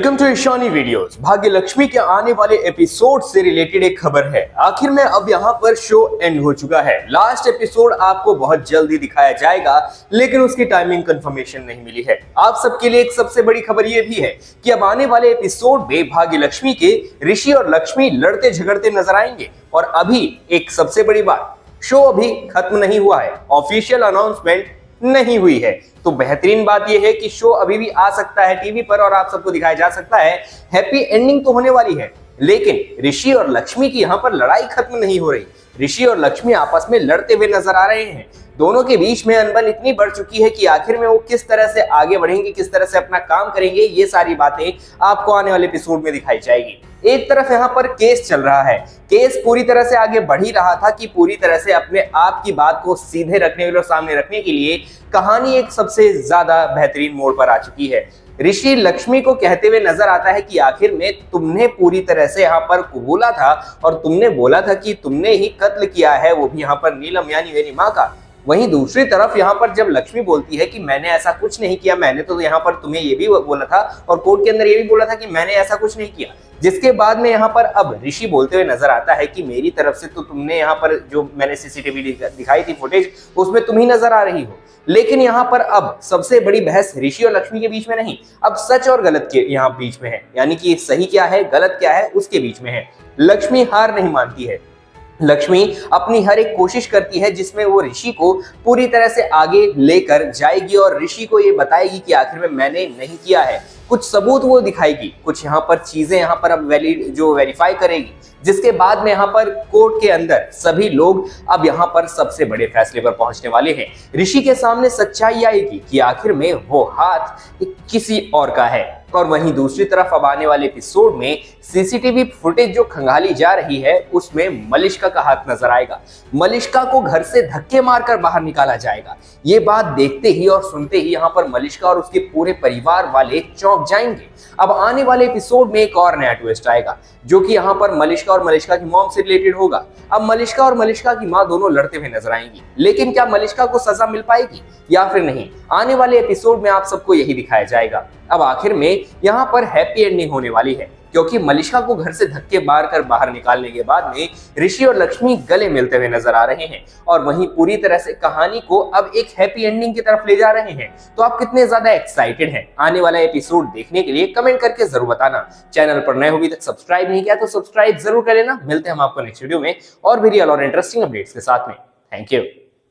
Welcome to Ishani videos. भाग्य लक्ष्मी के आने वाले एपिसोड से रिलेटेड एक खबर है। आखिर में अब यहाँ पर शो एंड हो चुका है। लास्ट एपिसोड आपको बहुत जल्दी दिखाया जाएगा, लेकिन उसकी टाइमिंग कंफर्मेशन नहीं मिली है। आप सबके लिए एक सबसे बड़ी खबर यह भी है कि अब आने वाले एपिसोड में भाग्य लक्ष्मी के ऋषि और लक्ष्मी लड़ते झगड़ते नजर आएंगे। और अभी एक सबसे बड़ी बात, शो अभी खत्म नहीं हुआ है, ऑफिशियल अनाउंसमेंट नहीं हुई है। तो बेहतरीन बात यह है कि शो अभी भी आ सकता है टीवी पर और आप सबको दिखाया जा सकता है। हैप्पी एंडिंग तो होने वाली है, लेकिन ऋषि और लक्ष्मी की यहाँ पर लड़ाई खत्म नहीं हो रही। ऋषि और लक्ष्मी आपस में लड़ते हुए नजर आ रहे हैं। दोनों के बीच में अनबन इतनी बढ़ चुकी है कि आखिर में वो किस तरह से आगे बढ़ेंगे, किस तरह से अपना काम करेंगे, ये सारी बातें आपको आने वाले एपिसोड में दिखाई जाएगी। एक तरफ यहाँ पर केस चल रहा है, केस पूरी तरह से आगे बढ़ ही रहा था कि पूरी तरह से अपने आप की बात को सीधे रखने के लिए और सामने रखने के लिए कहानी एक सबसे ज्यादा बेहतरीन मोड़ पर आ चुकी है। ऋषि लक्ष्मी को कहते हुए नजर आता है कि आखिर में तुमने पूरी तरह से यहाँ पर कबूला था और तुमने बोला था कि तुमने ही कत्ल किया है, वो भी यहाँ पर नीलम यानी मेरी माँ का। वहीं दूसरी तरफ यहाँ पर जब लक्ष्मी बोलती है कि मैंने ऐसा कुछ नहीं किया, मैंने तो यहाँ पर तुम्हें ये भी बोला था और कोर्ट के अंदर ये भी बोला था कि मैंने ऐसा कुछ नहीं किया, जिसके बाद में यहाँ पर अब ऋषि बोलते हुए नजर आता है कि मेरी तरफ से तो तुमने यहाँ पर जो मैंने सीसीटीवी दिखाई थी फुटेज, उसमें तुम ही नजर आ रही हो। लेकिन यहाँ पर अब सबसे बड़ी बहस ऋषि और लक्ष्मी के बीच में नहीं, अब सच और गलत के यहाँ बीच में है, यानी कि सही क्या है गलत क्या है उसके बीच में है। लक्ष्मी हार नहीं मानती है। लक्ष्मी अपनी हर एक कोशिश करती है जिसमें वो ऋषि को पूरी तरह से आगे लेकर जाएगी और ऋषि को ये बताएगी कि आखिर में मैंने नहीं किया है। कुछ सबूत वो दिखाएगी, कुछ यहाँ पर चीजें यहाँ पर अब वेरीफाई करेगी, जिसके बाद में यहाँ पर कोर्ट के अंदर सभी लोग अब यहाँ पर सबसे बड़े फैसले पर पहुंचने वाले हैं। ऋषि के सामने सच्चाई आएगी कि आखिर में वो हाथ किसी और का है। और वहीं दूसरी तरफ अब आने वाले एपिसोड में सीसीटीवी फुटेज जो खंगाली जा रही है उसमें मलिष्का का हाथ नजर आएगा। मलिष्का को घर से धक्के मारकर बाहर निकाला जाएगा। ये बात देखते ही और सुनते ही यहाँ पर मलिष्का और उसके पूरे परिवार वाले चौंक जाएंगे। अब आने वाले एपिसोड में एक और नया ट्विस्ट आएगा, जो कि यहाँ पर मलिष्का और मलिष्का की मॉम से रिलेटेड होगा। अब मलिष्का और मलिष्का की माँ दोनों लड़ते हुए नजर आएंगी, लेकिन क्या मलिष्का को सजा मिल पाएगी या फिर नहीं, आने वाले एपिसोड में आप सबको यही दिखाया जाएगा। अब आखिर में यहाँ पर हैप्पी एंडिंग होने वाली है, क्योंकि मलिष्का को घर से धक्के मारकर बाहर निकालने के बाद में ऋषि और लक्ष्मी गले मिलते हुए नजर आ रहे हैं और वहीं पूरी तरह से कहानी को अब एक हैप्पी एंडिंग की तरफ ले जा रहे हैं। तो आप कितने ज्यादा एक्साइटेड हैं आने वाला एपिसोड देखने के लिए, कमेंट करके जरूर बताना। चैनल पर नए हो अभी तक सब्सक्राइब नहीं किया तो सब्सक्राइब जरूर कर लेना। मिलते हैं हम आपको नेक्स्ट वीडियो में और भी रियल और इंटरेस्टिंग अपडेट्स के साथ में। Thank you.